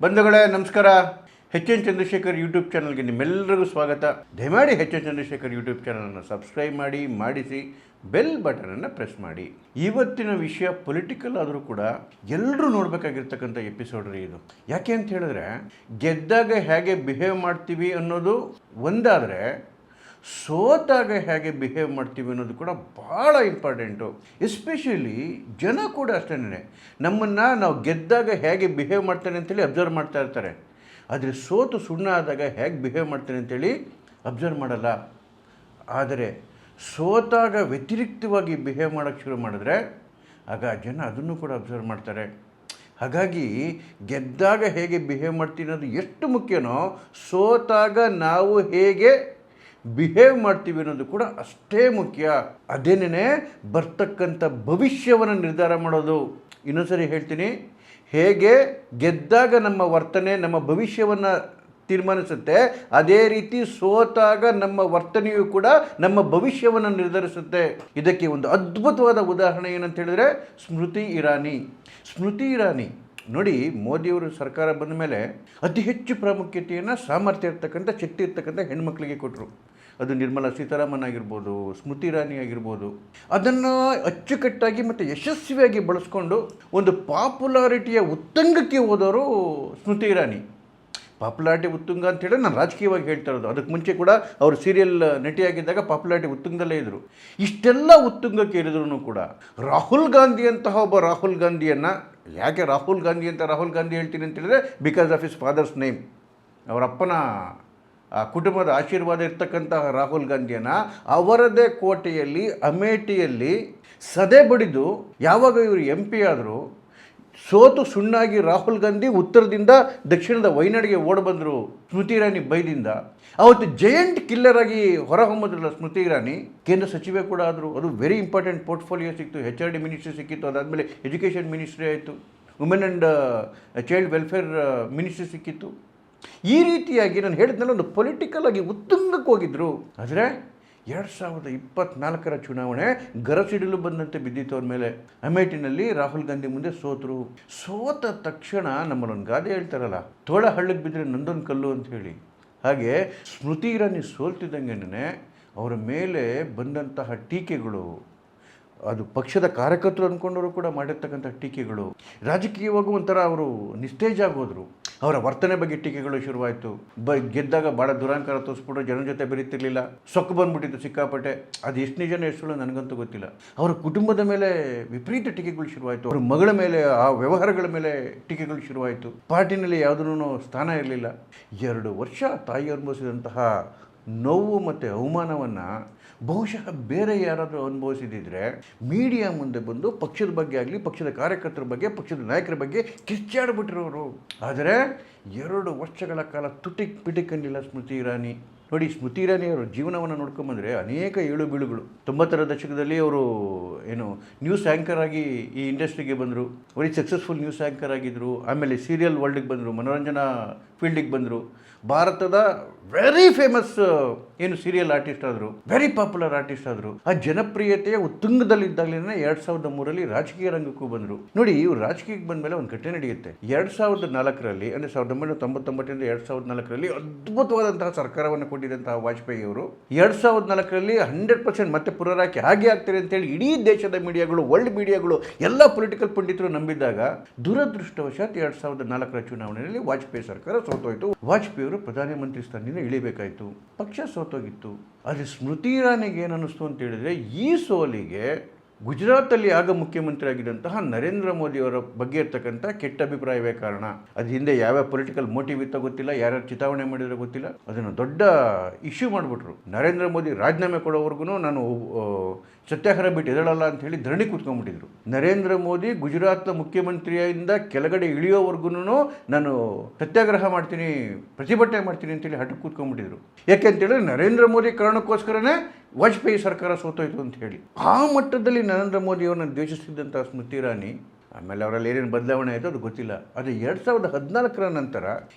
ಬಂಧುಗಳೇ ನಮಸ್ಕಾರ. H N Chandrashekhar YouTube ಚಾನಲ್ಗೆ ನಿಮ್ಮೆಲ್ಲರಿಗೂ ಸ್ವಾಗತ. ದಯಮಾಡಿ ಎಚ್ ಎನ್ ಚಂದ್ರಶೇಖರ್ ಯೂಟ್ಯೂಬ್ ಚಾನಲನ್ನು ಸಬ್ಸ್ಕ್ರೈಬ್ ಮಾಡಿಸಿ ಬೆಲ್ ಬಟನನ್ನು ಪ್ರೆಸ್ ಮಾಡಿ. ಇವತ್ತಿನ ವಿಷಯ ಪೊಲಿಟಿಕಲ್ ಆದರೂ ಕೂಡ ಎಲ್ಲರೂ ನೋಡಬೇಕಾಗಿರ್ತಕ್ಕಂಥ ಎಪಿಸೋಡ್ ರೀ ಇದು. ಯಾಕೆ ಅಂತ ಹೇಳಿದ್ರೆ, ಗೆದ್ದಾಗ ಹೇಗೆ ಬಿಹೇವ್ ಮಾಡ್ತೀವಿ ಅನ್ನೋದು ಒಂದಾದರೆ, ಸೋತಾಗ ಹೇಗೆ ಬಿಹೇವ್ ಮಾಡ್ತೀವಿ ಅನ್ನೋದು ಕೂಡ ಭಾಳ ಇಂಪಾರ್ಟೆಂಟು. ಎಸ್ಪೆಷಲಿ ಜನ ಕೂಡ ಅಷ್ಟೇ, ನಮ್ಮನ್ನು ನಾವು ಗೆದ್ದಾಗ ಹೇಗೆ ಬಿಹೇವ್ ಮಾಡ್ತಾನೆ ಅಂತೇಳಿ ಅಬ್ಸರ್ವ್ ಮಾಡ್ತಾ ಇರ್ತಾರೆ. ಆದರೆ ಸೋತು ಸುಣ್ಣ ಆದಾಗ ಹೇಗೆ ಬಿಹೇವ್ ಮಾಡ್ತಾನೆ ಅಂತೇಳಿ ಅಬ್ಸರ್ವ್ ಮಾಡಲ್ಲ. ಆದರೆ ಸೋತಾಗ ವ್ಯತಿರಿಕ್ತವಾಗಿ ಬಿಹೇವ್ ಮಾಡೋಕ್ಕೆ ಶುರು ಮಾಡಿದ್ರೆ ಆಗ ಜನ ಅದನ್ನು ಕೂಡ ಅಬ್ಸರ್ವ್ ಮಾಡ್ತಾರೆ. ಹಾಗಾಗಿ ಗೆದ್ದಾಗ ಹೇಗೆ ಬಿಹೇವ್ ಮಾಡ್ತೀವಿ ಅನ್ನೋದು ಎಷ್ಟು ಮುಖ್ಯನೋ, ಸೋತಾಗ ನಾವು ಹೇಗೆ ಬಿಹೇವ್ ಮಾಡ್ತೀವಿ ಅನ್ನೋದು ಕೂಡ ಅಷ್ಟೇ ಮುಖ್ಯ. ಅದೇನೇ ಬರ್ತಕ್ಕಂಥ ಭವಿಷ್ಯವನ್ನು ನಿರ್ಧಾರ ಮಾಡೋದು. ಇನ್ನೊಂದ್ಸರಿ ಹೇಳ್ತೀನಿ, ಹೇಗೆ ಗೆದ್ದಾಗ ನಮ್ಮ ವರ್ತನೆ ನಮ್ಮ ಭವಿಷ್ಯವನ್ನು ತೀರ್ಮಾನಿಸುತ್ತೆ, ಅದೇ ರೀತಿ ಸೋತಾಗ ನಮ್ಮ ವರ್ತನೆಯು ಕೂಡ ನಮ್ಮ ಭವಿಷ್ಯವನ್ನು ನಿರ್ಧರಿಸುತ್ತೆ. ಇದಕ್ಕೆ ಒಂದು ಅದ್ಭುತವಾದ ಉದಾಹರಣೆ ಏನಂತ ಹೇಳಿದ್ರೆ, ಸ್ಮೃತಿ ಇರಾನಿ ನೋಡಿ, ಮೋದಿಯವರು ಸರ್ಕಾರ ಬಂದ ಮೇಲೆ ಅತಿ ಹೆಚ್ಚು ಪ್ರಾಮುಖ್ಯತೆಯನ್ನು ಸಾಮರ್ಥ್ಯ ಇರ್ತಕ್ಕಂಥ, ಶಕ್ತಿ ಇರ್ತಕ್ಕಂಥ ಹೆಣ್ಮಕ್ಳಿಗೆ ಕೊಟ್ಟರು. ಅದು ನಿರ್ಮಲಾ ಸೀತಾರಾಮನ್ ಆಗಿರ್ಬೋದು, ಸ್ಮೃತಿ ಇರಾನಿ ಆಗಿರ್ಬೋದು. ಅದನ್ನು ಅಚ್ಚುಕಟ್ಟಾಗಿ ಮತ್ತು ಯಶಸ್ವಿಯಾಗಿ ಬಳಸ್ಕೊಂಡು ಒಂದು ಪಾಪ್ಯುಲಾರಿಟಿಯ ಉತ್ತುಂಗಕ್ಕೆ ಹೋದವರು ಸ್ಮೃತಿ ಇರಾನಿ. ಪಾಪ್ಯುಲಾರಿಟಿ ಉತ್ತುಂಗ ಅಂತೇಳಿ ನಾನು ರಾಜಕೀಯವಾಗಿ ಹೇಳ್ತಾ ಇರೋದು. ಅದಕ್ಕೆ ಮುಂಚೆ ಕೂಡ ಅವರು ಸೀರಿಯಲ್ ನಟಿಯಾಗಿದ್ದಾಗ ಪಾಪ್ಯುಲಾರಿಟಿ ಉತ್ತುಂಗದಲ್ಲೇ ಇದ್ದರು. ಇಷ್ಟೆಲ್ಲ ಉತ್ತುಂಗಕ್ಕೆ ಇರಿದ್ರೂ ಕೂಡ ರಾಹುಲ್ ಗಾಂಧಿ ಅಂತಹ ಒಬ್ಬ ರಾಹುಲ್ ಗಾಂಧಿಯನ್ನು, ಯಾಕೆ ರಾಹುಲ್ ಗಾಂಧಿ ಹೇಳ್ತೀನಿ ಅಂತ ಹೇಳಿದ್ರೆ, because of his father's name, ಅವರ ಅಪ್ಪನ ಕುಟುಂಬದ ಆಶೀರ್ವಾದ ಇರ್ತಕ್ಕಂತಹ ರಾಹುಲ್ ಗಾಂಧಿಯನ್ನು ಅವರದೇ ಕೋಟೆಯಲ್ಲಿ ಅಮೇಠಿಯಲ್ಲಿ ಸದೆ ಬಡಿದು ಯಾವಾಗ ಇವರು MP ಆದರು, ಸೋತು ಸುಣ್ಣಾಗಿ ರಾಹುಲ್ ಗಾಂಧಿ ಉತ್ತರದಿಂದ ದಕ್ಷಿಣದ ವೈನಾಡಿಗೆ ಓಡಬಂದರು ಸ್ಮೃತಿ ಇರಾನಿ ಬೈದಿಂದ. ಅವತ್ತು ಜಯಂಟ್ ಕಿಲ್ಲರ್ ಆಗಿ ಹೊರಹೊಮ್ಮದ್ರಲ್ಲ ಸ್ಮೃತಿ ಇರಾನಿ. ಕೇಂದ್ರ ಸಚಿವೆ ಕೂಡ ಆದರು. ಅದು ವೆರಿ ಇಂಪಾರ್ಟೆಂಟ್ ಪೋರ್ಟ್ಫೋಲಿಯೋ ಸಿಕ್ತು. HRD ಮಿನಿಸ್ಟ್ರಿ ಸಿಕ್ಕಿತ್ತು. ಅದಾದಮೇಲೆ ಎಜುಕೇಷನ್ ಮಿನಿಸ್ಟ್ರಿ ಆಯಿತು, women and child welfare ministry ಸಿಕ್ಕಿತ್ತು. ಈ ರೀತಿಯಾಗಿ ನಾನು ಹೇಳಿದ್ನಲ್ಲ, ಒಂದು ಪೊಲಿಟಿಕಲ್ ಆಗಿ ಉತ್ತುಂಗಕ್ಕೆ ಹೋಗಿದ್ದರು. ಆದರೆ 2024 ಚುನಾವಣೆ ಗರಸಿಡಿಲು ಬಂದಂತೆ ಬಿದ್ದಿತ್ತು ಅವ್ರ ಮೇಲೆ. ಅಮೇಠಿನಲ್ಲಿ ರಾಹುಲ್ ಗಾಂಧಿ ಮುಂದೆ ಸೋತರು. ಸೋತ ತಕ್ಷಣ ನಮ್ಮಲ್ಲೊಂದು ಗಾದೆ ಹೇಳ್ತಾರಲ್ಲ, ತೋಳ ಹಳ್ಳಕ್ಕೆ ಬಿದ್ದರೆ ನಂದೊಂದು ಕಲ್ಲು ಅಂತ ಹೇಳಿ. ಹಾಗೆ ಸ್ಮೃತಿ ಇರಾನಿ ಸೋಲ್ತಿದ್ದಂಗೆ ಅವರ ಮೇಲೆ ಬಂದಂತಹ ಟೀಕೆಗಳು, ಅದು ಪಕ್ಷದ ಕಾರ್ಯಕರ್ತರು ಅಂದ್ಕೊಂಡವರು ಕೂಡ ಮಾಡಿರ್ತಕ್ಕಂಥ ಟೀಕೆಗಳು, ರಾಜಕೀಯವಾಗೂ ಒಂಥರ ಅವರು ನಿಸ್ತೇಜ್ ಆಗೋದ್ರು. ಅವರ ವರ್ತನೆ ಬಗ್ಗೆ ಟೀಕೆಗಳು ಶುರುವಾಯಿತು. ಗೆದ್ದಾಗ ಭಾಳ ದುರಾಂಕಾರ ತೋರಿಸ್ಬಿಟ್ಟು ಜನರ ಜೊತೆ ಬೆರೀತಿರ್ಲಿಲ್ಲ, ಸೊಕ್ಕು ಬಂದ್ಬಿಟ್ಟಿತ್ತು ಸಿಕ್ಕಾಪಟ್ಟೆ. ಅದು ಎಷ್ಟು ನಿಜನೇ ಎಷ್ಟು ನನಗಂತೂ ಗೊತ್ತಿಲ್ಲ. ಅವರ ಕುಟುಂಬದ ಮೇಲೆ ವಿಪರೀತ ಟೀಕೆಗಳು ಶುರುವಾಯಿತು. ಅವರ ಮಗಳ ಮೇಲೆ, ಆ ವ್ಯವಹಾರಗಳ ಮೇಲೆ ಟೀಕೆಗಳು ಶುರುವಾಯಿತು. ಪಾರ್ಟಿನಲ್ಲಿ ಯಾವುದೂ ಸ್ಥಾನ ಇರಲಿಲ್ಲ. 2 ವರ್ಷ ತಾಯಿ ಅನುಭವಿಸಿದಂತಹ ನೋವು ಮತ್ತು ಅವಮಾನವನ್ನು ಬಹುಶಃ ಬೇರೆ ಯಾರಾದರೂ ಅನುಭವಿಸಿದ್ರೆ ಮೀಡಿಯಾ ಮುಂದೆ ಬಂದು ಪಕ್ಷದ ಬಗ್ಗೆ ಆಗಲಿ, ಪಕ್ಷದ ಕಾರ್ಯಕರ್ತರ ಬಗ್ಗೆ, ಪಕ್ಷದ ನಾಯಕರ ಬಗ್ಗೆ ಕಿಚ್ಚಾಡ್ಬಿಟ್ಟಿರೋರು. ಆದರೆ 2 ವರ್ಷಗಳ ಕಾಲ ಪಿಟಿಕಂಡಿಲ್ಲ ಸ್ಮೃತಿ ಇರಾನಿ. ನೋಡಿ, ಸ್ಮೃತಿ ಇರಾನಿ ಅವರು ಜೀವನವನ್ನು ನೋಡ್ಕೊಂಬಂದರೆ ಅನೇಕ ಏಳು ಬೀಳುಗಳು. 90ರ ದಶಕದಲ್ಲಿ ಅವರು ನ್ಯೂಸ್ ಆ್ಯಂಕರ್ ಆಗಿ ಈ ಇಂಡಸ್ಟ್ರಿಗೆ ಬಂದರು. ವೆರಿ ಸಕ್ಸಸ್ಫುಲ್ ನ್ಯೂಸ್ ಆ್ಯಂಕರ್ ಆಗಿದ್ದರು. ಆಮೇಲೆ ಸೀರಿಯಲ್ ವರ್ಲ್ಡಿಗೆ ಬಂದರು, ಮನೋರಂಜನಾ ಫೀಲ್ಡಿಗೆ ಬಂದರು. ಭಾರತದ ವೆರಿ ಫೇಮಸ್ ಸೀರಿಯಲ್ ಆರ್ಟಿಸ್ಟ್ ಆದರು, ವೆರಿ ಪಾಪ್ಯುಲರ್ ಆರ್ಟಿಸ್ಟ್ ಆದರು. ಆ ಜನಪ್ರಿಯತೆಯ ಉತ್ತುಂಗದಲ್ಲಿದ್ದಾಗಲೇ 2003ರಲ್ಲಿ ರಾಜಕೀಯ ರಂಗಕ್ಕೂ ಬಂದರು. ನೋಡಿ, ಇವರು ರಾಜಕೀಯಕ್ಕೆ ಬಂದ ಮೇಲೆ ಒಂದು ಘಟನೆ ನಡೆಯುತ್ತೆ. 2004ರಲ್ಲಿ, ಅಂದರೆ 1999ರಿಂದ 2004ರಲ್ಲಿ ಅದ್ಭುತವಾದಂತಹ ಸರ್ಕಾರವನ್ನು ಕೊಟ್ಟಿದ್ದಂತಹ ವಾಜಪೇಯಿ ಅವರು 2004ರಲ್ಲಿ 100% ಮತ್ತೆ ಪುನರಾಯ್ಕೆ ಹಾಗೆ ಆಗ್ತಾರೆ ಅಂತೇಳಿ ಇಡೀ ದೇಶದ ಮೀಡಿಯಾಗಳು, ವರ್ಲ್ಡ್ ಮೀಡಿಯಾಗಳು, ಎಲ್ಲ ಪೊಲಿಟಿಕಲ್ ಪಂಡಿತರು ನಂಬಿದ್ದಾಗ, ದುರದೃಷ್ಟವಶಾತ್ 2004ರ ಚುನಾವಣೆಯಲ್ಲಿ ವಾಜಪೇಯಿ ಸರ್ಕಾರ ಸೋತೋಯ್ತು. ವಾಜಪೇಯಿ ಅವರು ಪ್ರಧಾನಮಂತ್ರಿ ಸ್ಥಾನದಿಂದ ಇಳಿಬೇಕಾಯಿತು. ಪಕ್ಷ ಸೋತೋಗಿತ್ತು. ಆದರೆ ಸ್ಮೃತಿ ಇರಾನಿಗೆ ಏನು ಅನ್ನಿಸ್ತು ಅಂತ ಹೇಳಿದ್ರೆ, ಈ ಸೋಲಿಗೆ ಗುಜರಾತಲ್ಲಿ ಆಗ ಮುಖ್ಯಮಂತ್ರಿ ಆಗಿದ್ದಂತಹ ನರೇಂದ್ರ ಮೋದಿಯವರ ಬಗ್ಗೆ ಇರ್ತಕ್ಕಂಥ ಕೆಟ್ಟ ಅಭಿಪ್ರಾಯವೇ ಕಾರಣ. ಅದು ಹಿಂದೆ ಯಾವ್ಯಾವ ಪೊಲಿಟಿಕಲ್ ಮೋಟಿವ್ ಇತ್ತೋ ಗೊತ್ತಿಲ್ಲ, ಯಾರ್ಯಾರು ಚಿತಾವಣೆ ಮಾಡಿರೋ ಗೊತ್ತಿಲ್ಲ. ಅದನ್ನು ದೊಡ್ಡ ಇಶ್ಯೂ ಮಾಡಿಬಿಟ್ರು. ನರೇಂದ್ರ ಮೋದಿ ರಾಜೀನಾಮೆ ಕೊಡೋವರೆಗೂ ನಾನು ಸತ್ಯಾಗ್ರಹ ಬಿಟ್ಟು ಎದಳಲ್ಲ ಅಂತ ಹೇಳಿ ಧರಣಿ ಕೂತ್ಕೊಂಡ್ಬಿಟ್ಟಿದ್ರು. ನರೇಂದ್ರ ಮೋದಿ ಗುಜರಾತ್ನ ಮುಖ್ಯಮಂತ್ರಿಯಿಂದ ಕೆಳಗಡೆ ಇಳಿಯೋವರೆಗೂ ನಾನು ಸತ್ಯಾಗ್ರಹ ಮಾಡ್ತೀನಿ, ಪ್ರತಿಭಟನೆ ಮಾಡ್ತೀನಿ ಅಂತೇಳಿ ಹಠಕ್ಕೆ ಕೂತ್ಕೊಂಡ್ಬಿಟ್ಟಿದ್ರು. ಯಾಕೆಂತೇಳಿದ್ರೆ ನರೇಂದ್ರ ಮೋದಿ ಕಾರಣಕ್ಕೋಸ್ಕರನೇ ವಾಜಪೇಯಿ ಸರ್ಕಾರ ಸೋತೋಯ್ತು ಅಂತ ಹೇಳಿ. ಆ ಮಟ್ಟದಲ್ಲಿ ನರೇಂದ್ರ ಮೋದಿಯವರನ್ನು ದ್ವೇಷಿಸಿದ್ದಂಥ ಸ್ಮೃತಿ ಇರಾನಿ, ಆಮೇಲೆ ಅವರಲ್ಲಿ ಏನೇನು ಬದಲಾವಣೆ ಆಯಿತು ಅದು ಗೊತ್ತಿಲ್ಲ. ಆದರೆ 2014ರ ನಂತರ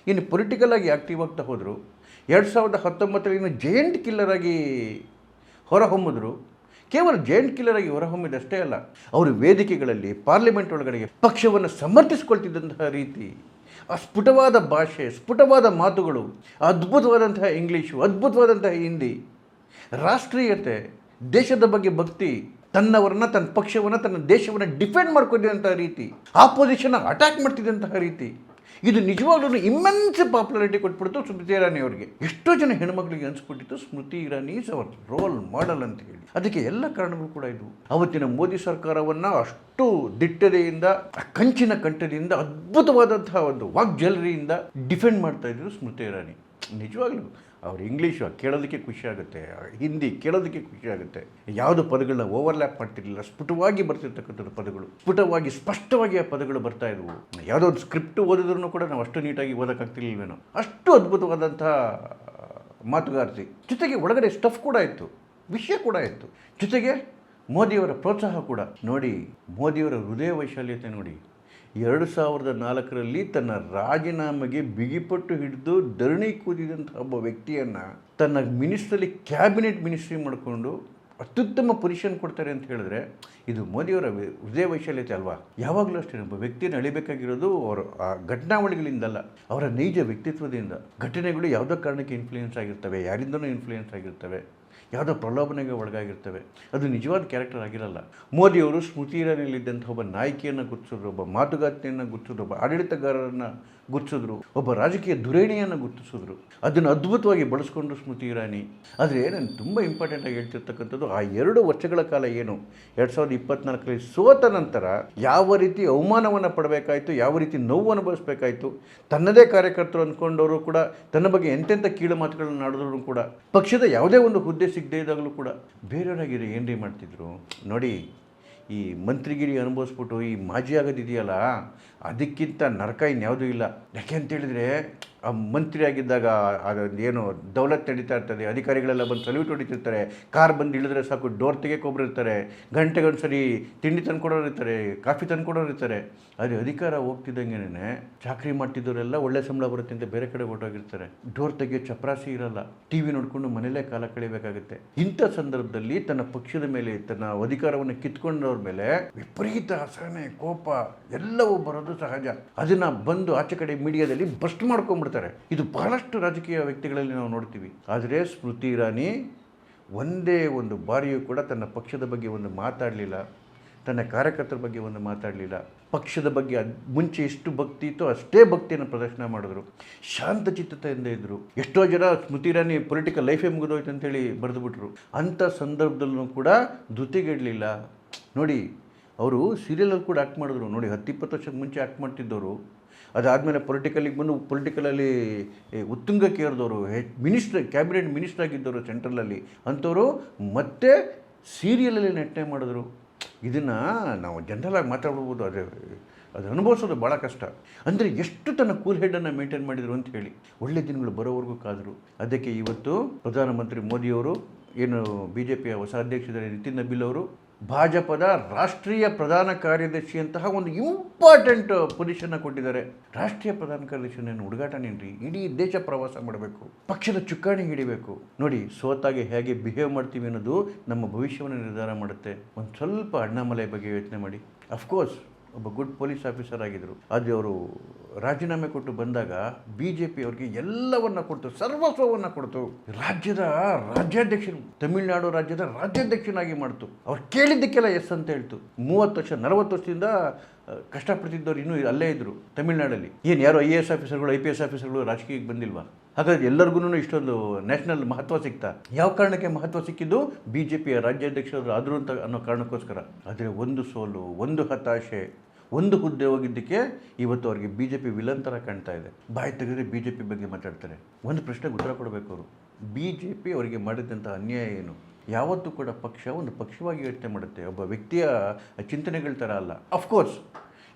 ಪೊಲಿಟಿಕಲ್ ಆಗಿ ಆ್ಯಕ್ಟಿವ್ ಆಗ್ತಾ ಹೋದರು. 2019ರಲ್ಲಿ ಜಯಂಟ್ ಕಿಲ್ಲರ್ ಆಗಿ ಹೊರಹೊಮ್ಮಿದ್ರು. ಕೇವಲ ಜೈಂಟ್ ಕಿಲ್ಲರ್ ಆಗಿ ಹೊರಹೊಮ್ಮಿದಷ್ಟೇ ಅಲ್ಲ, ಅವರು ವೇದಿಕೆಗಳಲ್ಲಿ, ಪಾರ್ಲಿಮೆಂಟ್ ಒಳಗಡೆ ಪಕ್ಷವನ್ನು ಸಮರ್ಥಿಸಿಕೊಳ್ತಿದ್ದಂತಹ ರೀತಿ, ಆ ಸ್ಫುಟವಾದ ಭಾಷೆ, ಸ್ಫುಟವಾದ ಮಾತುಗಳು, ಅದ್ಭುತವಾದಂತಹ ಇಂಗ್ಲೀಷು, ಅದ್ಭುತವಾದಂತಹ ಹಿಂದಿ, ರಾಷ್ಟ್ರೀಯತೆ, ದೇಶದ ಬಗ್ಗೆ ಭಕ್ತಿ, ತನ್ನವರನ್ನ, ತನ್ನ ಪಕ್ಷವನ್ನು, ತನ್ನ ದೇಶವನ್ನು ಡಿಫೆಂಡ್ ಮಾಡ್ಕೊಂಡಿದ್ದಂತಹ ರೀತಿ, ಆಪೋಸಿಷನ್ನ ಅಟ್ಯಾಕ್ ಮಾಡ್ತಿದ್ದಂತಹ ರೀತಿ, ಇದು ನಿಜವಾಗ್ಲೂ ಇಮ್ಮೆನ್ಸ್ ಪಾಪ್ಯುಲಾರಿಟಿ ಕೊಟ್ಬಿಡ್ತು ಸ್ಮೃತಿ ಇರಾನಿ ಅವರಿಗೆ. ಎಷ್ಟೋ ಜನ ಹೆಣ್ಮಕ್ಳಿಗೆ ಅನಿಸ್ಬಿಟ್ಟಿತ್ತು Smriti Irani is our role model ಅಂತ ಹೇಳಿ. ಅದಕ್ಕೆ ಎಲ್ಲ ಕಾರಣಗಳು ಕೂಡ ಇದು. ಅವತ್ತಿನ ಮೋದಿ ಸರ್ಕಾರವನ್ನು ಅಷ್ಟು ದಿಟ್ಟತೆಯಿಂದ, ಕಂಚಿನ ಕಂಠದಿಂದ, ಅದ್ಭುತವಾದಂತಹ ಒಂದು ವಾಗ್ಜಲರಿಯಿಂದ ಡಿಫೆಂಡ್ ಮಾಡ್ತಾ ಇದ್ರು ಸ್ಮೃತಿ ಇರಾನಿ. ನಿಜವಾಗ್ಲೂ ಅವ್ರು ಇಂಗ್ಲೀಷು ಕೇಳೋದಕ್ಕೆ ಖುಷಿ ಆಗುತ್ತೆ, ಹಿಂದಿ ಕೇಳೋದಕ್ಕೆ ಖುಷಿ ಆಗುತ್ತೆ. ಯಾವುದು ಪದಗಳನ್ನ ಓವರ್ಲ್ಯಾಪ್ ಮಾಡ್ತಿರಲಿಲ್ಲ, ಸ್ಫುಟವಾಗಿ ಬರ್ತಿರ್ತಕ್ಕಂಥದ್ದು ಪದಗಳು, ಸ್ಫುಟವಾಗಿ ಸ್ಪಷ್ಟವಾಗಿ ಆ ಪದಗಳು ಬರ್ತಾ ಇದ್ವು. ಯಾವುದೋ ಒಂದು ಸ್ಕ್ರಿಪ್ಟ್ ಓದಿದ್ರೂ ಕೂಡ ನಾವು ಅಷ್ಟು ನೀಟಾಗಿ ಓದೋಕ್ಕಾಗ್ತಿರ್ಲಿಲ್ವೇನೋ, ಅಷ್ಟು ಅದ್ಭುತವಾದಂಥ ಮಾತುಗಾರಿಸಿ. ಜೊತೆಗೆ ಒಳಗಡೆ ಸ್ಟಫ್ ಕೂಡ ಇತ್ತು, ವಿಷಯ ಕೂಡ ಇತ್ತು. ಜೊತೆಗೆ ಮೋದಿಯವರ ಪ್ರೋತ್ಸಾಹ ಕೂಡ ನೋಡಿ, ಮೋದಿಯವರ ಹೃದಯ ವೈಶಾಲ್ಯತೆ ನೋಡಿ. 2004ರಲ್ಲಿ ತನ್ನ ರಾಜೀನಾಮೆಗೆ ಬಿಗಿಪಟ್ಟು ಹಿಡಿದು ಧರಣಿ ಕೂದಿದಂಥ ಒಬ್ಬ ವ್ಯಕ್ತಿಯನ್ನು ತನ್ನ ಮಿನಿಸ್ಟ್ರಲ್ಲಿ ಕ್ಯಾಬಿನೆಟ್ ಮಿನಿಸ್ಟ್ರಿ ಮಾಡಿಕೊಂಡು ಅತ್ಯುತ್ತಮ ಪೊಸಿಷನ್ ಕೊಡ್ತಾರೆ ಅಂತ ಹೇಳಿದ್ರೆ ಇದು ಮೋದಿಯವರ ಹೃದಯ ವೈಶಾಲ್ಯತೆ ಅಲ್ವಾ? ಯಾವಾಗಲೂ ಅಷ್ಟೇ ಒಬ್ಬ ವ್ಯಕ್ತಿಯನ್ನು ಅಳಿಬೇಕಾಗಿರೋದು ಅವರು ಆ ಘಟನಾವಳಿಗಳಿಂದಲ್ಲ, ಅವರ ನೈಜ ವ್ಯಕ್ತಿತ್ವದಿಂದ. ಘಟನೆಗಳು ಯಾವುದೋ ಕಾರಣಕ್ಕೆ ಇನ್ಫ್ಲೂಯೆನ್ಸ್ ಆಗಿರ್ತವೆ, ಯಾರಿಂದನೂ ಇನ್ಫ್ಲೂಯೆನ್ಸ್ ಆಗಿರ್ತವೆ, ಯಾವುದೋ ಪ್ರಲೋಭನೆಗೆ ಒಳಗಾಗಿರ್ತವೆ, ಅದು ನಿಜವಾದ ಕ್ಯಾರೆಕ್ಟರ್ ಆಗಿರಲ್ಲ. ಮೋದಿಯವರು ಸ್ಮೃತಿ ಇರಾನಿಯಲ್ಲಿದ್ದಂಥ ಒಬ್ಬ ನಾಯಕಿಯನ್ನು ಗುರುತಿಸಿದ್ರು, ಒಬ್ಬ ಮಾತುಗಾತಿಯನ್ನು ಗುರುತಿಸಿದ್ರು, ಒಬ್ಬ ಆಡಳಿತಗಾರರನ್ನು ಗುರುತಿಸಿದ್ರು, ಒಬ್ಬ ರಾಜಕೀಯ ಧುರೇಣಿಯನ್ನು ಗುರುತಿಸಿದ್ರು. ಅದನ್ನು ಅದ್ಭುತವಾಗಿ ಬಳಸ್ಕೊಂಡ್ರು ಸ್ಮೃತಿ ಇರಾನಿ. ಆದರೆ ನಾನು ತುಂಬ ಇಂಪಾರ್ಟೆಂಟಾಗಿ ಹೇಳ್ತಿರ್ತಕ್ಕಂಥದ್ದು, ಆ 2 ವರ್ಷಗಳ ಕಾಲ ಏನು 2024ರಲ್ಲಿ ಸೋತ ನಂತರ ಯಾವ ರೀತಿ ಅವಮಾನವನ್ನು ಪಡಬೇಕಾಯಿತು, ಯಾವ ರೀತಿ ನೋವು ಅನುಭವಿಸಬೇಕಾಯಿತು, ತನ್ನದೇ ಕಾರ್ಯಕರ್ತರು ಅಂದ್ಕೊಂಡವರು ಕೂಡ ತನ್ನ ಬಗ್ಗೆ ಎಂತೆಂಥ ಕೀಳು ಮಾತುಗಳನ್ನು ಆಡಿದ್ರು ಕೂಡ, ಪಕ್ಷದ ಯಾವುದೇ ಒಂದು ಹುದ್ದೆ ಸಿಗದೇ ಇದ್ದಾಗಲೂ ಕೂಡ ಬೇರೆಯವರಾಗಿರೋ ಏನ್ರಿ ಮಾಡ್ತಿದ್ರು ನೋಡಿ. ಈ ಮಂತ್ರಿಗಿರಿ ಅನುಭವಿಸ್ಬಿಟ್ಟು ಈ ಮಾಜಿ ಆಗೋದಿದೆಯಲ್ಲ, ಅದಕ್ಕಿಂತ ನರಕ ಇನ್ಯಾವುದೂ ಇಲ್ಲ. ಯಾಕೆ ಅಂತೇಳಿದರೆ, ಆ ಮಂತ್ರಿ ಆಗಿದ್ದಾಗ ಅದೊಂದು ಏನು ದೌಲತ್ ನಡೀತಾ ಇರ್ತದೆ, ಅಧಿಕಾರಿಗಳೆಲ್ಲ ಬಂದು ಸಲ್ಯೂಟ್ ಹೊಡಿತಿರ್ತಾರೆ, ಕಾರ್ ಬಂದು ಇಳಿದ್ರೆ ಸಾಕು ಡೋರ್ ತೆಗೆಯೋಕೊಬ್ರು ಇರ್ತಾರೆ, ಗಂಟೆಗೊಂದು ಸರಿ ತಿಂಡಿ ತಂದ್ಕೊಡೋರು ಇರ್ತಾರೆ, ಕಾಫಿ ತಂದ್ಕೊಡೋರು ಇರ್ತಾರೆ. ಆದರೆ ಅಧಿಕಾರ ಹೋಗ್ತಿದ್ದಂಗೆನೇ ಚಾಕ್ರಿ ಮಾಡ್ತಿದ್ದವರೆಲ್ಲ ಒಳ್ಳೆ ಸಂಬಳ ಬರುತ್ತೆ ಅಂತ ಬೇರೆ ಕಡೆ ಹೊರಟೋಗಿರ್ತಾರೆ. ಡೋರ್ ತೆಗೆಯೋ ಚಪರಾಸಿ ಇರಲ್ಲ, ಟಿ ವಿ ನೋಡಿಕೊಂಡು ಮನೇಲೇ ಕಾಲ ಕಳಿಬೇಕಾಗುತ್ತೆ. ಇಂಥ ಸಂದರ್ಭದಲ್ಲಿ ತನ್ನ ಪಕ್ಷದ ಮೇಲೆ, ತನ್ನ ಅಧಿಕಾರವನ್ನು ಕಿತ್ಕೊಂಡವ್ರ ಮೇಲೆ ವಿಪರೀತ ಅಸಹನೆ, ಕೋಪ ಎಲ್ಲವೂ ಬರೋದು ಸಹಜ. ಅದನ್ನು ಬಂದು ಆಚೆ ಕಡೆ ಮೀಡಿಯಾದಲ್ಲಿ ಬಸ್ಟ್ ಮಾಡ್ಕೊಂಡ್ಬಿಡ್ತಾರೆ. ಇದು ಬಹಳಷ್ಟು ರಾಜಕೀಯ ವ್ಯಕ್ತಿಗಳಲ್ಲಿ ನಾವು ನೋಡ್ತೀವಿ. ಆದರೆ ಸ್ಮೃತಿ ಇರಾನಿ ಒಂದೇ ಒಂದು ಬಾರಿಯೂ ಕೂಡ ತನ್ನ ಪಕ್ಷದ ಬಗ್ಗೆ ಒಂದು ಮಾತಾಡಲಿಲ್ಲ, ತನ್ನ ಕಾರ್ಯಕರ್ತರ ಬಗ್ಗೆ ಒಂದು ಮಾತಾಡಲಿಲ್ಲ. ಪಕ್ಷದ ಬಗ್ಗೆ ಮುಂಚೆ ಎಷ್ಟು ಭಕ್ತಿ ಇತ್ತು ಅಷ್ಟೇ ಭಕ್ತಿಯನ್ನು ಪ್ರದರ್ಶನ ಮಾಡಿದ್ರು. ಶಾಂತಚಿತ್ತತೆಯಿಂದ ಇದ್ದರು. ಎಷ್ಟೋ ಜನ ಸ್ಮೃತಿ ಇರಾನಿ ಪೊಲಿಟಿಕಲ್ ಲೈಫೇ ಮುಗಿದೋಯ್ತು ಅಂತೇಳಿ ಬರೆದುಬಿಟ್ರು. ಅಂಥ ಸಂದರ್ಭದಲ್ಲೂ ಕೂಡ ಧೃತಿಗೆಡಲಿಲ್ಲ. ನೋಡಿ, ಅವರು ಸೀರಿಯಲಲ್ಲಿ ಕೂಡ ಆ್ಯಕ್ಟ್ ಮಾಡಿದ್ರು. ನೋಡಿ, 10-20 ವರ್ಷದ ಮುಂಚೆ ಆ್ಯಕ್ಟ್ ಮಾಡ್ತಿದ್ದವರು, ಅದಾದಮೇಲೆ ಪೊಲಿಟಿಕಲಿಗೆ ಬಂದು ಪೊಲಿಟಿಕಲಲ್ಲಿ ಉತ್ತುಂಗಕ್ಕೆ ಏರಿದವರು, ಕ್ಯಾಬಿನೆಟ್ ಮಿನಿಸ್ಟರ್ ಆಗಿದ್ದವರು ಸೆಂಟ್ರಲಲ್ಲಿ, ಅಂಥವರು ಮತ್ತೆ ಸೀರಿಯಲಲ್ಲಿ ನಟನೆ ಮಾಡಿದ್ರು. ಇದನ್ನು ನಾವು ಜನರಲಾಗಿ ಮಾತಾಡ್ಬೋದು, ಅದು ಅನುಭವಿಸೋದು ಭಾಳ ಕಷ್ಟ. ಅಂದರೆ ಎಷ್ಟು ತನ್ನ ಕೂಲ್ ಹೆಡ್ಡನ್ನು ಮೇಂಟೈನ್ ಮಾಡಿದರು ಅಂತ ಹೇಳಿ. ಒಳ್ಳೆ ದಿನಗಳು ಬರೋವರೆಗೂ ಕಾದರು. ಅದಕ್ಕೆ ಇವತ್ತು ಪ್ರಧಾನಮಂತ್ರಿ ಮೋದಿಯವರು ಏನು BJPಯ ಹೊಸ ಅಧ್ಯಕ್ಷರಾದ ನಿತಿನ್ ನಬೀಲ್ ಅವರು ಭಾಜಪದ ರಾಷ್ಟ್ರೀಯ ಪ್ರಧಾನ ಕಾರ್ಯದರ್ಶಿಯಂತಹ ಒಂದು ಇಂಪಾರ್ಟೆಂಟ್ ಪೊಸಿಷನ್ನ ಕೊಟ್ಟಿದ್ದಾರೆ. ರಾಷ್ಟ್ರೀಯ ಪ್ರಧಾನ ಕಾರ್ಯದರ್ಶಿಯನ್ನು ಹುಡುಗಾಟನೇನ್ರಿ, ಇಡೀ ದೇಶ ಪ್ರವಾಸ ಮಾಡಬೇಕು, ಪಕ್ಷದ ಚುಕ್ಕಾಣಿ ಹಿಡಿಬೇಕು. ನೋಡಿ, ಸೋತಾಗೆ ಹೇಗೆ ಬಿಹೇವ್ ಮಾಡ್ತೀವಿ ಅನ್ನೋದು ನಮ್ಮ ಭವಿಷ್ಯವನ್ನು ನಿರ್ಧಾರ ಮಾಡುತ್ತೆ. ಒಂದು ಸ್ವಲ್ಪ ಅಣ್ಣಾಮಲೈ ಬಗ್ಗೆ ಯೋಚನೆ ಮಾಡಿ. ಅಫ್ಕೋರ್ಸ್ ಒಬ್ಬ ಗುಡ್ ಪೊಲೀಸ್ ಆಫೀಸರ್ ಆಗಿದ್ದರು. ಆದರೆ ಅವರು ರಾಜೀನಾಮೆ ಕೊಟ್ಟು ಬಂದಾಗ BJP ಅವ್ರಿಗೆ ಎಲ್ಲವನ್ನ ಕೊಡ್ತು, ಸರ್ವಸ್ವವನ್ನು ಕೊಡ್ತು. ರಾಜ್ಯಾಧ್ಯಕ್ಷರು, ತಮಿಳುನಾಡು ರಾಜ್ಯದ ರಾಜ್ಯಾಧ್ಯಕ್ಷನಾಗಿ ಮಾಡ್ತು. ಅವ್ರು ಕೇಳಿದ್ದಕ್ಕೆಲ್ಲ ಎಸ್ ಅಂತ ಹೇಳ್ತು. 30 ವರ್ಷ 40 ವರ್ಷದಿಂದ ಕಷ್ಟಪಡ್ತಿದ್ದವ್ರು ಇನ್ನೂ ಅಲ್ಲೇ ಇದ್ದರು ತಮಿಳುನಾಡಲ್ಲಿ. ಏನು ಯಾರೋ IAS ಆಫೀಸರ್ಗಳು, IPS ಆಫೀಸರ್ಗಳು ರಾಜಕೀಯಕ್ಕೆ ಬಂದಿಲ್ವಾ? ಹಾಗಾದ್ರೆ ಎಲ್ಲರಿಗೂ ಇಷ್ಟೊಂದು ನ್ಯಾಷನಲ್ ಮಹತ್ವ ಸಿಗ್ತಾ? ಯಾವ ಕಾರಣಕ್ಕೆ ಮಹತ್ವ ಸಿಕ್ಕಿದ್ದು? BJPಯ ರಾಜ್ಯಾಧ್ಯಕ್ಷರು ಆದರು ಅಂತ ಅನ್ನೋ ಕಾರಣಕ್ಕೋಸ್ಕರ. ಆದರೆ ಒಂದು ಸೋಲು, ಒಂದು ಹತಾಶೆ, ಒಂದು ಹುದ್ದೆ ಹೋಗಿದ್ದಕ್ಕೆ ಇವತ್ತು ಅವರಿಗೆ BJP ವಿಲನ್ ಥರ ಕಾಣ್ತಾ ಇದೆ. ಬಾಯಿ ತೆಗೆದರೆ BJP ಬಗ್ಗೆ ಮಾತಾಡ್ತಾರೆ. ಒಂದು ಪ್ರಶ್ನೆಗೆ ಉತ್ತರ ಕೊಡಬೇಕು ಅವರು. BJP ಅವರಿಗೆ ಮಾಡಿದಂಥ ಅನ್ಯಾಯ ಏನು? ಯಾವತ್ತೂ ಕೂಡ ಪಕ್ಷ ಒಂದು ಪಕ್ಷವಾಗಿ ಯೋಚನೆ ಮಾಡುತ್ತೆ, ಒಬ್ಬ ವ್ಯಕ್ತಿಯ ಚಿಂತನೆಗಳ ಥರ ಅಲ್ಲ. ಅಫ್ಕೋರ್ಸ್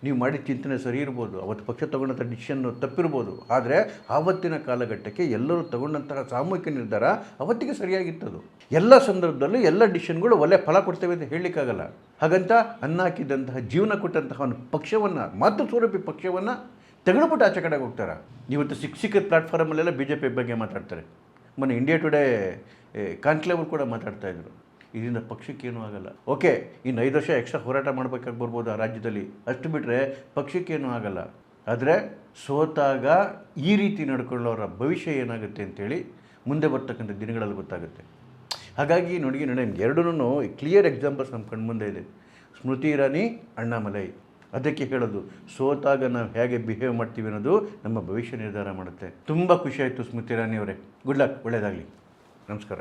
ನೀವು ಮಾಡಿದ ಚಿಂತನೆ ಸರಿ ಇರ್ಬೋದು, ಅವತ್ತು ಪಕ್ಷ ತಗೊಂಡಂಥ ಡಿಸಿಷನ್ನು ತಪ್ಪಿರ್ಬೋದು. ಆದರೆ ಆವತ್ತಿನ ಕಾಲಘಟ್ಟಕ್ಕೆ ಎಲ್ಲರೂ ತಗೊಂಡಂತಹ ಸಾಮೂಹಿಕ ನಿರ್ಧಾರ ಅವತ್ತಿಗೆ ಸರಿಯಾಗಿತ್ತದು. ಎಲ್ಲ ಸಂದರ್ಭದಲ್ಲೂ ಎಲ್ಲ ಡಿಸಿಷನ್ಗಳು ಒಳ್ಳೆ ಫಲ ಕೊಡ್ತೇವೆ ಅಂತ ಹೇಳಲಿಕ್ಕಾಗಲ್ಲ. ಹಾಗಂತ ಅನ್ನ ಹಾಕಿದ್ದಂತಹ ಜೀವನ ಕೊಟ್ಟಂತಹ ಒಂದು ಪಕ್ಷವನ್ನು, ಮಾತು ಸ್ವರೂಪಿ ಪಕ್ಷವನ್ನು ತೆಗೆದುಬಿಟ್ಟು ಆಚೆ ಕಡೆಗೆ ಹೋಗ್ತಾರೆ. ಇವತ್ತು ಸಿಕ್ಕ ಪ್ಲಾಟ್ಫಾರ್ಮಲ್ಲೆಲ್ಲ BJP ಬಗ್ಗೆ ಮಾತಾಡ್ತಾರೆ. ಮೊನ್ನೆ ಇಂಡಿಯಾ ಟುಡೇ ಕಾನ್ಕ್ಲೇವ್ ಕೂಡ ಮಾತಾಡ್ತಾಯಿದ್ರು. ಇದರಿಂದ ಪಕ್ಷಕ್ಕೇನೂ ಆಗಲ್ಲ. ಓಕೆ, ಇನ್ನು 5 ವರ್ಷ ಎಕ್ಸ್ಟ್ರಾ ಹೋರಾಟ ಮಾಡಬೇಕಾಗಿ ಬರ್ಬೋದು ಆ ರಾಜ್ಯದಲ್ಲಿ, ಅಷ್ಟು ಬಿಟ್ಟರೆ ಪಕ್ಷಕ್ಕೇನೂ ಆಗಲ್ಲ. ಆದರೆ ಸೋತಾಗ ಈ ರೀತಿ ನಡ್ಕೊಳ್ಳೋರ ಭವಿಷ್ಯ ಏನಾಗುತ್ತೆ ಅಂತೇಳಿ ಮುಂದೆ ಬರ್ತಕ್ಕಂಥ ದಿನಗಳಲ್ಲಿ ಗೊತ್ತಾಗುತ್ತೆ. ಹಾಗಾಗಿ ನೋಡಿ ಎರಡೂ ಕ್ಲಿಯರ್ ಎಕ್ಸಾಂಪಲ್ಸ್ ನಮ್ಮ ಕಣ್ಮುಂದೆ ಇದೆ. ಸ್ಮೃತಿ ಇರಾನಿ, ಅಣ್ಣಾಮಲೈ. ಅದಕ್ಕೆ ಹೇಳೋದು, ಸೋತಾಗ ನಾವು ಹೇಗೆ ಬಿಹೇವ್ ಮಾಡ್ತೀವಿ ಅನ್ನೋದು ನಮ್ಮ ಭವಿಷ್ಯ ನಿರ್ಧಾರ ಮಾಡುತ್ತೆ. ತುಂಬ ಖುಷಿಯಾಯಿತು ಸ್ಮೃತಿ ಇರಾನಿ ಅವರೇ. ಗುಡ್ ಲಕ್, ಒಳ್ಳೆಯದಾಗಲಿ. ನಮಸ್ಕಾರ.